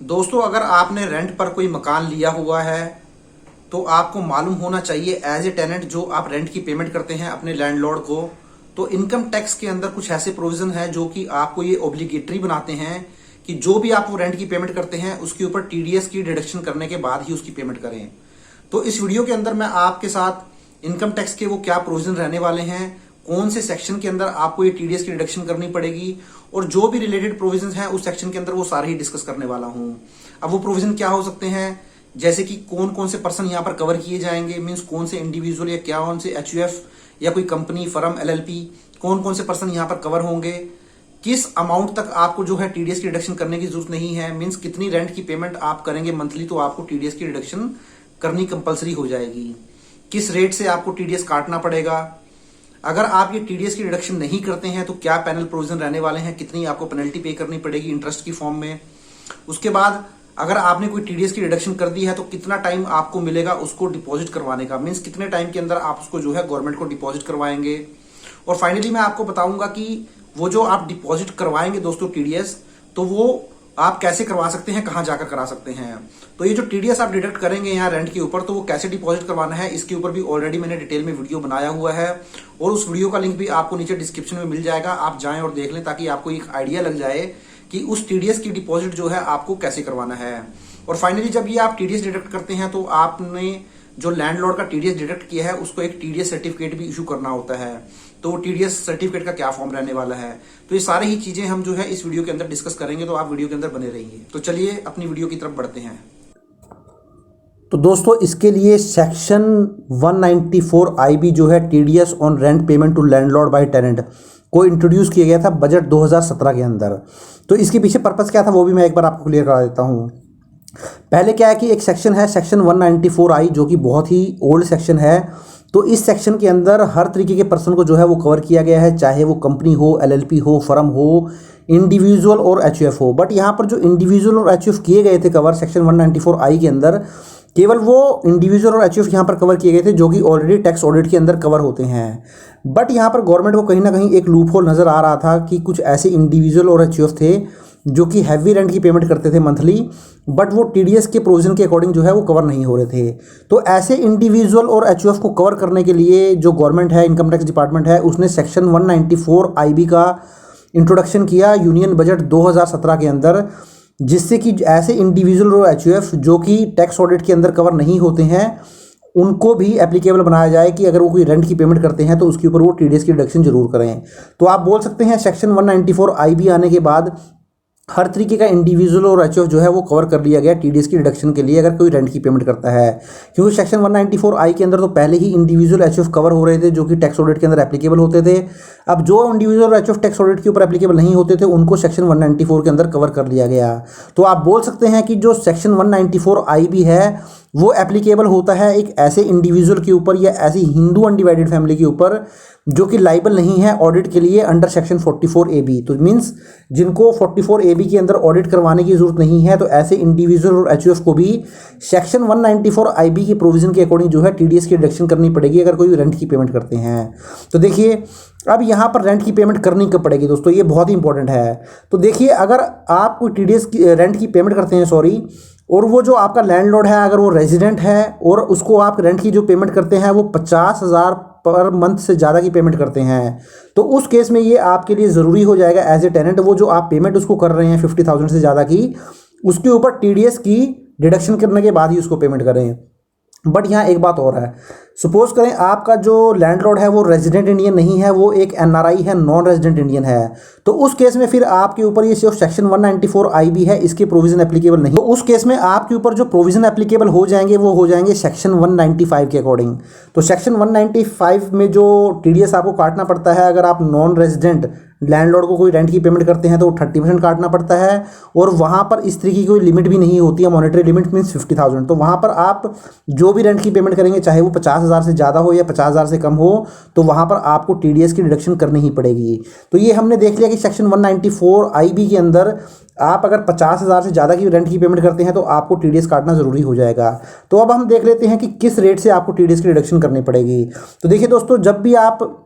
दोस्तों, अगर आपने रेंट पर कोई मकान लिया हुआ है तो आपको मालूम होना चाहिए एज ए टेनेंट जो आप रेंट की पेमेंट करते हैं अपने लैंडलॉर्ड को, तो इनकम टैक्स के अंदर कुछ ऐसे प्रोविजन है जो कि आपको ये ऑब्लिगेटरी बनाते हैं कि जो भी आप वो रेंट की पेमेंट करते हैं उसके ऊपर टीडीएस की डिडक्शन करने के बाद ही उसकी पेमेंट करें। तो इस वीडियो के अंदर मैं आपके साथ इनकम टैक्स के वो क्या प्रोविजन रहने वाले हैं, कौन से सेक्शन के अंदर आपको ये टीडीएस की डिडक्शन करनी पड़ेगी और जो भी रिलेटेड प्रोविजन हैं उस सेक्शन के अंदर वो सारे ही डिस्कस करने वाला हूं। अब वो प्रोविजन क्या हो सकते हैं, जैसे कि कौन कौन से पर्सन यहाँ पर कवर किए जाएंगे, मींस कौन से इंडिविजुअल या क्या कौन से एचयूएफ या कोई कंपनी फर्म एलएलपी, कौन कौन से पर्सन यहाँ पर कवर होंगे, किस अमाउंट तक आपको जो है टीडीएस की डिडक्शन करने की जरूरत नहीं है, मींस कितनी रेंट की पेमेंट आप करेंगे मंथली तो आपको टीडीएस की डिडक्शन करनी कंपलसरी हो जाएगी, किस रेट से आपको टीडीएस काटना पड़ेगा, अगर आप ये टीडीएस की डिडक्शन नहीं करते हैं तो क्या पैनल प्रोविजन रहने वाले हैं, कितनी आपको पेनल्टी पे करनी पड़ेगी इंटरेस्ट की फॉर्म में। उसके बाद अगर आपने कोई टीडीएस की डिडक्शन कर दी है तो कितना टाइम आपको मिलेगा उसको डिपॉजिट करवाने का, मींस कितने टाइम के अंदर आप उसको जो है गवर्नमेंट को डिपॉजिट करवाएंगे। और फाइनली मैं आपको बताऊंगा कि वो जो आप डिपॉजिट करवाएंगे दोस्तों टीडीएस, तो वो आप कैसे करवा सकते हैं, कहां जाकर करा सकते हैं। तो ये जो टीडीएस आप डिडक्ट करेंगे यहाँ रेंट के ऊपर, तो वो कैसे डिपॉजिट करवाना है इसके ऊपर भी ऑलरेडी मैंने डिटेल में वीडियो बनाया हुआ है और उस वीडियो का लिंक भी आपको नीचे डिस्क्रिप्शन में मिल जाएगा, आप जाएं और देख लें ताकि आपको एक आइडिया लग जाए कि उस टीडीएस की डिपॉजिट जो है आपको कैसे करवाना है। और फाइनली जब ये आप टीडीएस डिडक्ट करते हैं तो आपने जो लैंडलॉर्ड का टीडीएस डिडक्ट किया है उसको एक टीडीएस सर्टिफिकेट भी इशू करना होता है, तो वो टीडीएस सर्टिफिकेट का क्या फॉर्म रहने वाला है। तो ये सारी ही चीजें हम जो है इस वीडियो के अंदर डिस्कस करेंगे, तो आप वीडियो के अंदर बने रहिए। तो चलिए अपनी वीडियो की तरफ बढ़ते हैं। तो दोस्तों इसके लिए सेक्शन 194 आईबी जो है TDS on rent payment to landlord by tenant को इंट्रोड्यूस किया गया था बजट 2017 के अंदर। तो इसके पीछे पर्पस क्या था वो भी मैं एक बार आपको क्लियर करा देता हूँ। पहले क्या है कि एक सेक्शन है सेक्शन 194 आई जो कि बहुत ही ओल्ड सेक्शन है। तो इस सेक्शन के अंदर हर तरीके के पर्सन को जो है वो कवर किया गया है, चाहे वो कंपनी हो, एलएलपी हो, फर्म हो, इंडिविजुअल और एचयूएफ हो। बट यहाँ पर जो इंडिविजुअल और एचयूएफ किए गए थे कवर सेक्शन 194 आई के अंदर, केवल वो इंडिविजुअल और एचयूएफ यहाँ पर कवर किए गए थे जो कि ऑलरेडी टैक्स ऑडिट के अंदर कवर होते हैं। बट यहाँ पर गवर्नमेंट को कहीं ना कहीं एक लूप होल नज़र आ रहा था कि कुछ ऐसे इंडिविजुअल और एचयूएफ थे जो कि हैवी रेंट की पेमेंट करते थे मंथली, बट वो टीडीएस के प्रोविजन के अकॉर्डिंग जो है वो कवर नहीं हो रहे थे। तो ऐसे इंडिविजुअल और एचयूएफ को कवर करने के लिए जो गवर्नमेंट है, इनकम टैक्स डिपार्टमेंट है, उसने सेक्शन 194 आईबी का इंट्रोडक्शन किया यूनियन बजट 2017 के अंदर, जिससे कि ऐसे इंडिविजुअल और एचयूएफ जो कि टैक्स ऑडिट के अंदर कवर नहीं होते हैं उनको भी एप्लीकेबल बनाया जाए कि अगर वो कोई रेंट की पेमेंट करते हैं तो उसके ऊपर वो टीडीएस की डिडक्शन जरूर करें। तो आप बोल सकते हैं सेक्शन 194 आईबी आने के बाद हर तरीके का इंडिविजुअल और एचयूएफ जो है वो कवर कर लिया गया टीडीएस की डिडक्शन के लिए अगर कोई रेंट की पेमेंट करता है। क्योंकि सेक्शन 194 आई के अंदर तो पहले ही इंडिविजुअल एचयूएफ कवर हो रहे थे जो कि टैक्स ऑडिट के अंदर एप्लीकेबल होते थे। अब जो इंडिविजुअल एचयूएफ टैक्स ऑडिट के ऊपर एप्लीकेबल नहीं होते थे उनको सेक्शन 194 के अंदर कवर कर लिया गया। तो आप बोल सकते हैं कि जो सेक्शन 194 आई भी है वो एप्लीकेबल होता है एक ऐसे इंडिविजुअल के ऊपर या ऐसी हिंदू अनडिवाइडेड फैमिली के ऊपर जो कि लाइबल नहीं है ऑडिट के लिए अंडर सेक्शन 44 ए बी। तो मीन्स जिनको 44 ए बी के अंदर ऑडिट करवाने की जरूरत नहीं है, तो ऐसे इंडिविजुअल और एचयूएफ को भी सेक्शन 194 आई बी के प्रोविजन के अकॉर्डिंग जो है टीडीएस की डिडक्शन करनी पड़ेगी अगर कोई रेंट की पेमेंट करते हैं। तो देखिए अब यहाँ पर रेंट की पेमेंट करनी कब पड़ेगी दोस्तों, ये बहुत ही इंपॉर्टेंट है। तो देखिए अगर आप कोई टीडीएस की रेंट की पेमेंट करते हैं और वो जो आपका लैंडलॉर्ड है अगर वो रेजिडेंट है और उसको आप रेंट की जो पेमेंट करते हैं वो 50,000 पर मंथ से ज़्यादा की पेमेंट करते हैं, तो उस केस में ये आपके लिए ज़रूरी हो जाएगा एज ए टेनेंट वो जो आप पेमेंट उसको कर रहे हैं 50,000 से ज़्यादा की, उसके ऊपर टीडीएस की डिडक्शन करने के बाद ही उसको पेमेंट करें। बट यहाँ एक बात और है, सपोज करें आपका जो लैंडलॉर्ड है वो रेजिडेंट इंडियन नहीं है, वो एक एनआरआई है, नॉन रेजिडेंट इंडियन है, तो उस केस में फिर आपके ऊपर ये सिर्फ सेक्शन 194 आईबी है, इसके प्रोविजन एप्लीकेबल नहीं। तो उस केस में आपके ऊपर जो प्रोविजन एप्लीकेबल हो जाएंगे वो हो जाएंगे सेक्शन 195 के अकॉर्डिंग। तो सेक्शन 195 में जो टीडीएस आपको काटना पड़ता है अगर आप नॉन रेजिडेंट लैंडलॉर्ड को कोई रेंट की पेमेंट करते हैं तो 30% काटना पड़ता है, और वहाँ पर इस तरीके की कोई लिमिट भी नहीं होती है, मॉनेटरी लिमिट मीन्स 50,000। तो वहाँ पर आप जो भी रेंट की पेमेंट करेंगे चाहे वो 50,000 से ज़्यादा हो या 50,000 से कम हो, तो वहाँ पर आपको टीडीएस की डिडक्शन करनी ही पड़ेगी। तो ये हमने देख लिया कि सेक्शन 194 आईबी के अंदर आप अगर 50,000 से ज़्यादा की रेंट की पेमेंट करते हैं तो आपको टीडीएस काटना ज़रूरी हो जाएगा। तो अब हम देख लेते हैं कि किस रेट से आपको टीडीएस की डिडक्शन करनी पड़ेगी। तो देखिए दोस्तों, जब भी आप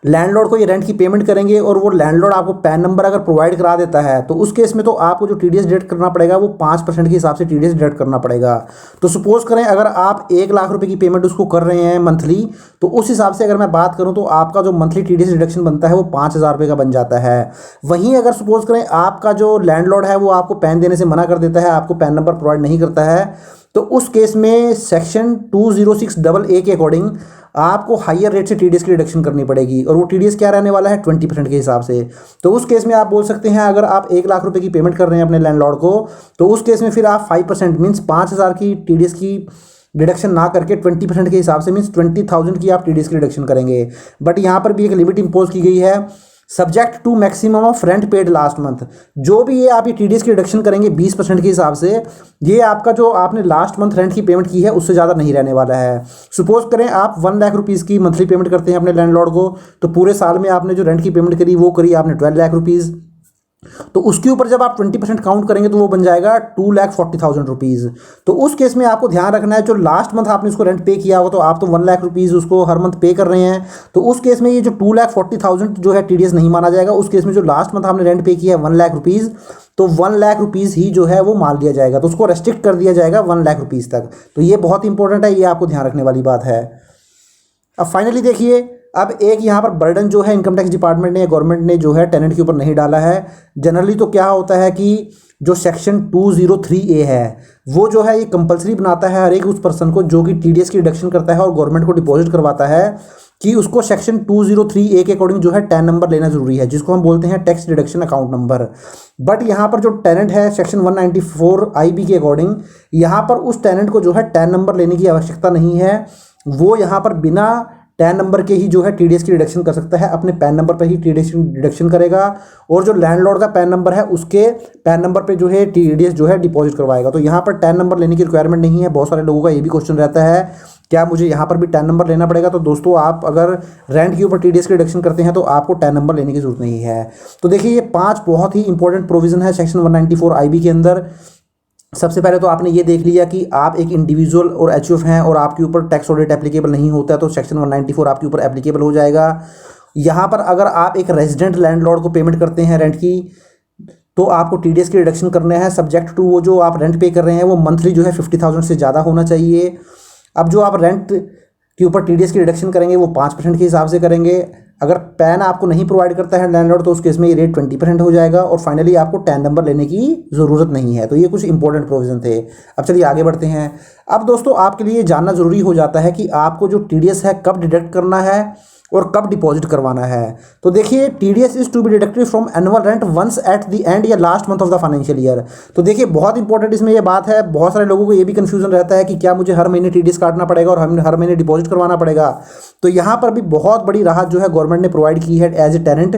लैंडलॉर्ड को ये रेंट की पेमेंट करेंगे और वो लैंडलॉर्ड आपको पैन नंबर अगर प्रोवाइड करा देता है तो उस केस में तो आपको जो टीडीएस डिडक्ट करना पड़ेगा वो 5% के हिसाब से टीडीएस डिडक्ट करना पड़ेगा। तो सपोज करें अगर आप 1 लाख रुपए की पेमेंट उसको कर रहे हैं मंथली, तो उस हिसाब से अगर मैं बात करूं तो आपका जो मंथली टीडीएस डिडक्शन बनता है वो 5,000 रुपये का बन जाता है। वहीं अगर सपोज करें आपका जो लैंडलॉर्ड है वो आपको पैन देने से मना कर देता है, आपको पैन नंबर प्रोवाइड नहीं करता है, तो उस केस में सेक्शन 206AA के अकॉर्डिंग आपको हायर रेट से टीडीएस की रिडक्शन करनी पड़ेगी और वो टीडीएस क्या रहने वाला है 20% के हिसाब से। तो उस केस में आप बोल सकते हैं अगर आप 1 लाख रुपए की पेमेंट कर रहे हैं अपने लैंडलॉर्ड को, तो उस केस में फिर आप 5% मीन्स 5,000 की टीडीएस की डिडक्शन ना करके 20% के हिसाब से मीन्स 20,000 की आप टीडीएस की रिडक्शन करेंगे। बट यहाँ पर भी एक लिमिट इम्पोज की गई है, subject to maximum of rent paid last month. जो भी ये आप ये टीडीएस की रिडक्शन करेंगे 20% के हिसाब से, ये आपका जो आपने लास्ट मंथ रेंट की पेमेंट की है उससे ज़्यादा नहीं रहने वाला है। सपोज करें आप 1 लाख रुपीज़ की मंथली पेमेंट करते हैं अपने लैंडलॉर्ड को, तो पूरे साल में आपने जो रेंट की पेमेंट करी वो करी आपने 12 लाख रुपीज़, तो उसके ऊपर जब आप 20% काउंट करेंगे तो वो बन जाएगा 2,40,000 रुपीज़। तो उस केस में आपको ध्यान रखना है जो लास्ट मंथ आपने उसको रेंट पे किया होगा, तो आप तो 1 लाख रुपीज़ उसको हर मंथ पे कर रहे हैं, तो उस केस में ये जो 2,40,000 जो है टीडीएस नहीं माना जाएगा। उस केस में जो लास्ट मंथ आपने रेंट पे किया है 1 लाख रुपीज़, तो 1 लाख रुपीज़ ही जो है वो मान लिया जाएगा, तो उसको रेस्ट्रिक्ट कर दिया जाएगा 1 लाख रुपीज़ तक। तो ये बहुत इंपॉर्टेंट है, ये आपको ध्यान रखने वाली बात है। अब फाइनली देखिए, अब एक यहाँ पर बर्डन जो है इनकम टैक्स डिपार्टमेंट ने, गवर्नमेंट ने जो है टेनेंट के ऊपर नहीं डाला है। जनरली तो क्या होता है कि जो सेक्शन 203A है वो जो है ये कंपलसरी बनाता है हर एक उस पर्सन को जो कि टीडीएस की रिडक्शन करता है और गवर्नमेंट को डिपॉजिट करवाता है, कि उसको सेक्शन 203A के अकॉर्डिंग जो है टैन नंबर लेना जरूरी है, जिसको हम बोलते हैं tax deduction account number. But यहाँ पर जो टेनेंट है सेक्शन 194IB के अकॉर्डिंग, यहाँ पर उस टेनेंट को जो है टैन नंबर लेने की आवश्यकता नहीं है। वो यहाँ पर बिना टैन नंबर के ही जो है टीडीएस की रिडक्शन कर सकता है, अपने पैन नंबर पर ही टीडीएस की डिडक्शन करेगा और जो लैंडलॉर्ड का पैन नंबर है उसके पैन नंबर पे जो है टीडीएस जो है डिपॉजिट करवाएगा। तो यहाँ पर टैन नंबर लेने की रिक्वायरमेंट नहीं है। बहुत सारे लोगों का ये भी क्वेश्चन रहता है क्या मुझे यहाँ पर भी टैन नंबर लेना पड़ेगा? तो दोस्तों आप अगर रेंट के ऊपर टीडीएस की रिडक्शन करते हैं तो आपको टैन नंबर लेने की जरूरत नहीं है। तो देखिए ये 5 बहुत ही इंपॉर्टेंट प्रोविजन है सेक्शन 194IB के अंदर। सबसे पहले तो आपने ये देख लिया कि आप एक इंडिविजुअल और एचयूएफ हैं और आपके ऊपर टैक्स ऑडिट एप्लीकेबल नहीं होता है, तो सेक्शन 194 आपके ऊपर एप्लीकेबल हो जाएगा। यहाँ पर अगर आप एक रेजिडेंट लैंडलॉर्ड को पेमेंट करते हैं रेंट की, तो आपको टीडीएस की रिडक्शन करना है, सब्जेक्ट टू वो जो आप रेंट पे कर रहे हैं वो मंथली जो है 50,000 से ज़्यादा होना चाहिए। अब जो आप रेंट के ऊपर टीडीएस की रिडक्शन करेंगे वो 5% के हिसाब से करेंगे। अगर पैन आपको नहीं प्रोवाइड करता है लैंडलॉर्ड तो उस केस में ये रेट 20% हो जाएगा और फाइनली आपको टैन नंबर लेने की ज़रूरत नहीं है। तो ये कुछ इंपॉर्टेंट प्रोविजन थे। अब चलिए आगे बढ़ते हैं। अब दोस्तों आपके लिए जानना ज़रूरी हो जाता है कि आपको जो टीडीएस है कब डिडक्ट करना है और कब डिपॉजिट करवाना है। तो देखिए TDS is to be deducted from annual rent once at the end या last month of the financial year. तो देखिए बहुत इंपॉर्टेंट इसमें ये बात है, बहुत सारे लोगों को ये भी कंफ्यूजन रहता है कि क्या मुझे हर महीने टीडीएस काटना पड़ेगा और हर महीने डिपॉजिट करवाना पड़ेगा। तो यहाँ पर भी बहुत बड़ी राहत जो है गवर्नमेंट ने प्रोवाइड की है एज ए टेनेंट,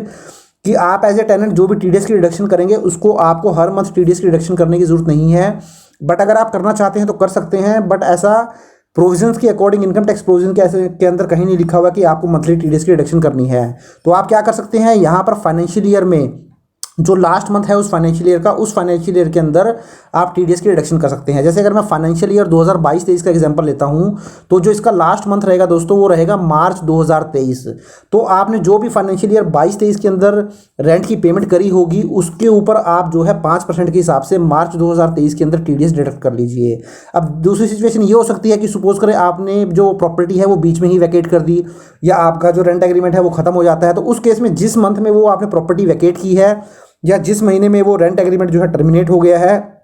कि आप एज ए टेनेंट जो भी टीडीएस की रिडक्शन करेंगे उसको आपको हर मंथ टीडीएस की रिडक्शन करने की जरूरत नहीं है। बट अगर आप करना चाहते हैं तो कर सकते हैं, बट ऐसा प्रोविजंस के अकॉर्डिंग इनकम टैक्स प्रोविजन के अंदर कहीं नहीं लिखा हुआ कि आपको मंथली टीडीएस की रिडक्शन करनी है। तो आप क्या कर सकते हैं, यहाँ पर फाइनेंशियल ईयर में जो लास्ट मंथ है उस फाइनेंशियल ईयर का, उस फाइनेंशियल ईयर के अंदर आप टीडीएस की रिडक्शन कर सकते हैं। जैसे अगर मैं फाइनेंशियल ईयर 2022-23 का एग्जांपल लेता हूं, तो जो इसका लास्ट मंथ रहेगा दोस्तों वो रहेगा मार्च 2023। तो आपने जो भी फाइनेंशियल ईयर 22-23 के अंदर रेंट की पेमेंट करी होगी उसके ऊपर आप जो है 5% के हिसाब से मार्च 2023 के अंदर टीडीएस डिडक्ट कर लीजिए। अब दूसरी सिचुएशन ये हो सकती है कि सपोज करें आपने जो प्रॉपर्टी है वो बीच में ही वैकेट कर दी या आपका जो रेंट एग्रीमेंट है वो खत्म हो जाता है, तो उस केस में जिस मंथ में वो आपने प्रॉपर्टी वैकेट की है या जिस महीने में वो रेंट एग्रीमेंट जो है टर्मिनेट हो गया है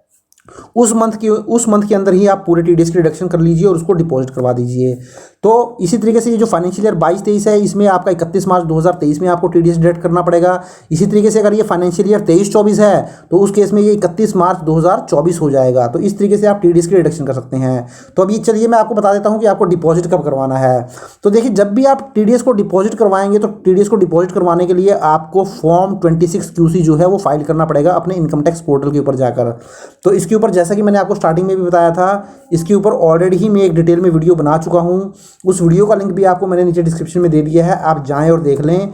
उस मंथ के अंदर ही आप पूरे टीडीएस की रिडक्शन कर लीजिए और उसको डिपॉजिट करवा दीजिए। तो इसी तरीके से ये जो फाइनेंशियल ईयर 22-23 है इसमें आपका 31 मार्च 2023 में आपको टीडीएस डिडक्ट करना पड़ेगा। इसी तरीके से अगर ये फाइनेंशियल ईयर 23-24 है तो उस केस में ये 31 मार्च 2024 हो जाएगा। तो इस तरीके से आप टीडीएस की रिडक्शन कर सकते हैं। तो अभी चलिए मैं आपको बता देता हूँ कि आपको डिपॉजिट कब करवाना है। तो देखिए जब भी आप टीडीएस को डिपॉजिट करवाएंगे तो टीडीएस को डिपॉजिट करवाने के लिए आपको फॉर्म 26QC जो है वो फाइल करना पड़ेगा अपने इनकम टैक्स पोर्टल के ऊपर जाकर। तो इसके ऊपर जैसा कि मैंने आपको स्टार्टिंग में भी बताया था, इसके ऊपर ऑलरेडी ही मैं एक डिटेल में वीडियो बना चुका हूँ। उस वीडियो का लिंक भी आपको मैंने नीचे डिस्क्रिप्शन में दे दिया है, आप जाएं और देख लें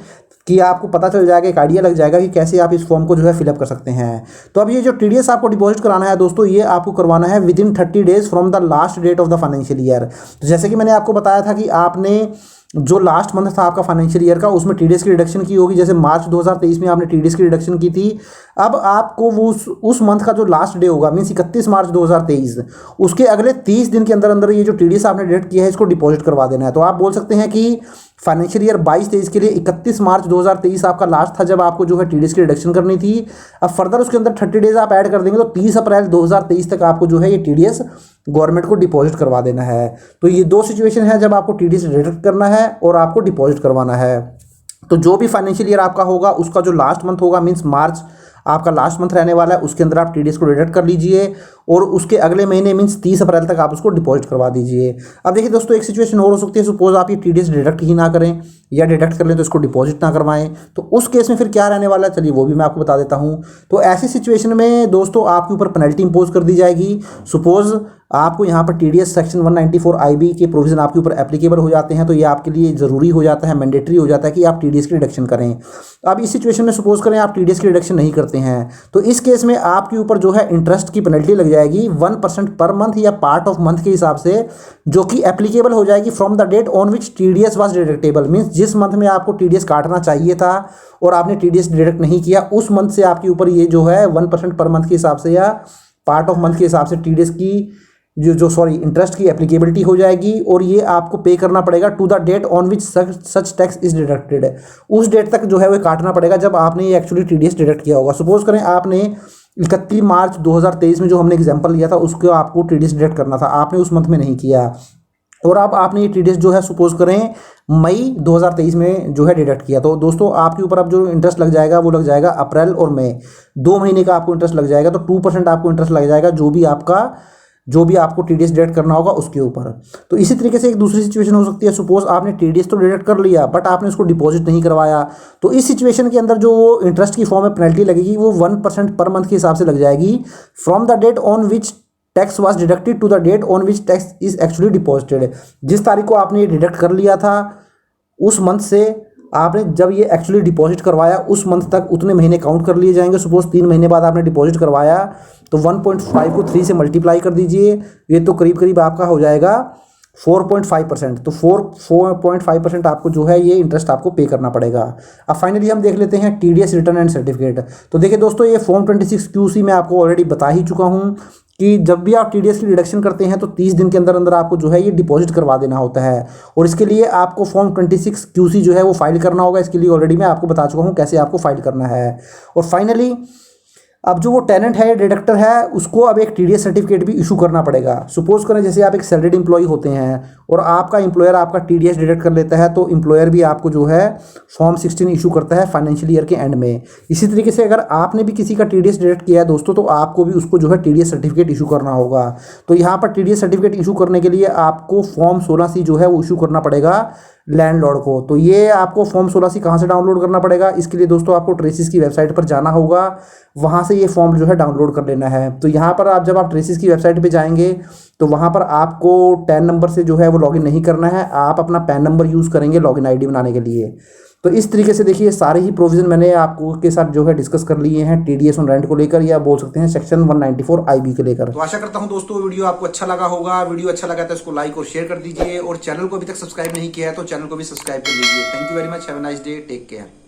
कि आपको पता चल जाएगा, एक आइडिया लग जाएगा कि कैसे आप इस फॉर्म को जो है फिलअप कर सकते हैं। तो अब ये जो टीडीएस आपको डिपॉजिट कराना है दोस्तों, ये आपको करवाना है within 30 days from the last date of the financial year. तो जैसे कि मैंने आपको बताया था कि आपने जो लास्ट मंथ था आपका फाइनेंशियल ईयर का, उसमें टीडीएस की रिडक्शन की होगी। जैसे मार्च 2023 में आपने टीडीएस की रिडक्शन की थी, अब आपको वो उस मंथ का जो लास्ट डे होगा, मीन्स 31 मार्च 2023, उसके अगले 30 दिन के अंदर अंदर ये जो टीडीएस आपने डिडक्ट किया है इसको डिपॉजिट करवा देना है। तो आप बोल सकते हैं कि फाइनेंशियल ईयर 22-23 के लिए 31 मार्च 2023 आपका लास्ट था जब आपको जो है टीडीएस की रिडक्शन करनी थी। अब फर्दर उसके अंदर 30 डेज आप ऐड कर देंगे तो 30 अप्रैल 2023 तक आपको जो है ये टीडीएस गवर्नमेंट को डिपॉजिट करवा देना है। तो ये दो सिचुएशन है जब आपको टीडीएस डिडक्ट करना है और आपको डिपॉजिट करवाना है। तो जो भी फाइनेंशियल ईयर आपका होगा उसका जो लास्ट मंथ होगा, मीन्स मार्च आपका लास्ट मंथ रहने वाला है, उसके अंदर आप टीडीएस को डिडक्ट कर लीजिए और उसके अगले महीने मीन्स 30 अप्रैल तक आप उसको डिपॉजिट करवा दीजिए। अब देखिए दोस्तों, एक सिचुएशन और हो सकती है, सपोज आप ये टीडीएस डिडक्ट ही ना करें या डिडक्ट कर लें तो इसको डिपॉजिट ना करवाएं, तो उस केस में फिर क्या रहने वाला है, चलिए वो भी मैं आपको बता देता हूँ। तो ऐसी सिचुएशन में दोस्तों आपके ऊपर पेनल्टी इंपोज कर दी जाएगी। सपोज आपको यहाँ पर टीडीएस सेक्शन 194 आईबी के प्रोविजन आपके ऊपर एप्लीकेबल हो जाते हैं, तो ये आपके लिए ज़रूरी हो जाता है, मैंडेटरी हो जाता है कि आप टीडीएस की रिडक्शन करें। अब इस सिचुएशन में सपोज करें आप टीडीएस की रिडक्शन नहीं करते हैं, तो इस केस में आपके ऊपर जो है इंटरेस्ट की पेनल्टी लग जाएगी 1% पर मंथ या पार्ट ऑफ मंथ के हिसाब से, जो कि एप्लीकेबल हो जाएगी from the date on which TDS was deductible. Means जिस मंथ में आपको टीडीएस काटना चाहिए था और आपने टीडीएस डिडक्ट नहीं किया, उस मंथ से आपके ऊपर ये जो है 1% पर मंथ के हिसाब से या पार्ट ऑफ मंथ के हिसाब से टीडीएस की इंटरेस्ट की एप्लीकेबिलिटी हो जाएगी और ये आपको पे करना पड़ेगा to the date on which such tax is deducted. उस डेट तक जो है वो काटना पड़ेगा जब आपने ये एक्चुअली टीडीएस डिडक्ट किया होगा। सपोज करें आपने 31 मार्च 2023 में जो हमने एग्जांपल लिया था उसको आपको टीडीएस डिडक्ट करना था, आपने उस मंथ में नहीं किया और अब आपने ये टीडीएस जो है सपोज करें मई 2023 में जो है डिडक्ट किया, तो दोस्तों आपके ऊपर अब जो इंटरेस्ट लग जाएगा वो लग जाएगा अप्रैल और मई, 2 महीने का आपको इंटरेस्ट लग जाएगा। तो 2% आपको इंटरेस्ट लग जाएगा जो भी आपको टीडीएस डिडक्ट करना होगा उसके ऊपर। तो इसी तरीके से एक दूसरी सिचुएशन हो सकती है, सपोज आपने टीडीएस तो डिडक्ट कर लिया बट आपने उसको डिपॉजिट नहीं करवाया, तो इस सिचुएशन के अंदर जो इंटरेस्ट की फॉर्म में पेनल्टी लगेगी वो 1% पर मंथ के हिसाब से लग जाएगी from the date on which tax was deducted to the date on which tax is actually deposited. जिस तारीख को आपने ये डिडक्ट कर लिया था उस मंथ से आपने जब ये एक्चुअली डिपॉजिट करवाया उस मंथ तक उतने महीने काउंट कर लिए जाएंगे। सपोज 3 महीने बाद आपने डिपॉजिट करवाया तो 1.5 को 3 से मल्टीप्लाई कर दीजिए, ये तो करीब करीब आपका हो जाएगा 4.5%। तो 4.5% आपको जो है ये इंटरेस्ट आपको पे करना पड़ेगा। अब फाइनली हम देख लेते हैं टीडीएस रिटर्न एंड सर्टिफिकेट। तो देखिए दोस्तों, ये फॉर्म 26 QC मैं आपको ऑलरेडी बता ही चुका हूँ कि जब भी आप टीडीएस की डिडक्शन करते हैं तो 30 दिन के अंदर अंदर आपको जो है ये डिपॉजिट करवा देना होता है और इसके लिए आपको फॉर्म 26 QC जो है वो फाइल करना होगा। इसके लिए ऑलरेडी मैं आपको बता चुका हूँ कैसे आपको फाइल करना है। और फाइनली अब जो वो टेनेंट है, डिडक्टर है, उसको अब एक टीडीएस सर्टिफिकेट भी इशू करना पड़ेगा। सपोज करें जैसे आप एक सैलरीड एम्प्लॉय होते हैं और आपका एम्प्लॉयर आपका टीडीएस डिडक्ट कर लेता है, तो एम्प्लॉयर भी आपको जो है फॉर्म 16 इशू करता है फाइनेंशियल ईयर के एंड में। इसी तरीके से अगर आपने भी किसी का टीडीएस डिडक्ट किया है दोस्तों, तो आपको भी उसको जो है टीडीएस सर्टिफिकेट इशू करना होगा। तो यहाँ पर टीडीएस सर्टिफिकेट इशू करने के लिए आपको फॉर्म 16C जो है वो इशू करना पड़ेगा लैंडलॉर्ड को। तो ये आपको फॉर्म 16C कहाँ से डाउनलोड करना पड़ेगा, इसके लिए दोस्तों आपको ट्रेसिस की वेबसाइट पर जाना होगा, वहाँ से ये फॉर्म जो है डाउनलोड कर लेना है। तो यहाँ पर जब आप ट्रेसिस की वेबसाइट पे जाएंगे तो वहाँ पर आपको 10 नंबर से जो है वो लॉगिन नहीं करना है, आप अपना पैन नंबर यूज़ करेंगे लॉगिन आईडी बनाने के लिए। तो इस तरीके से देखिए सारे ही प्रोविज़न मैंने आपको के साथ जो है डिस्कस कर लिए हैं टीडीएस ऑन रेंट को लेकर, या बोल सकते हैं सेक्शन 194 IB के लेकर। तो आशा करता हूं दोस्तों वीडियो आपको अच्छा लगा होगा। वीडियो अच्छा लगा तो इसको लाइक और शेयर कर दीजिए और चैनल को अभी तक सब्सक्राइब नहीं किया है तो चैनल को भी सब्सक्राइब कर लीजिए। Thank you very much, have a nice day, take care.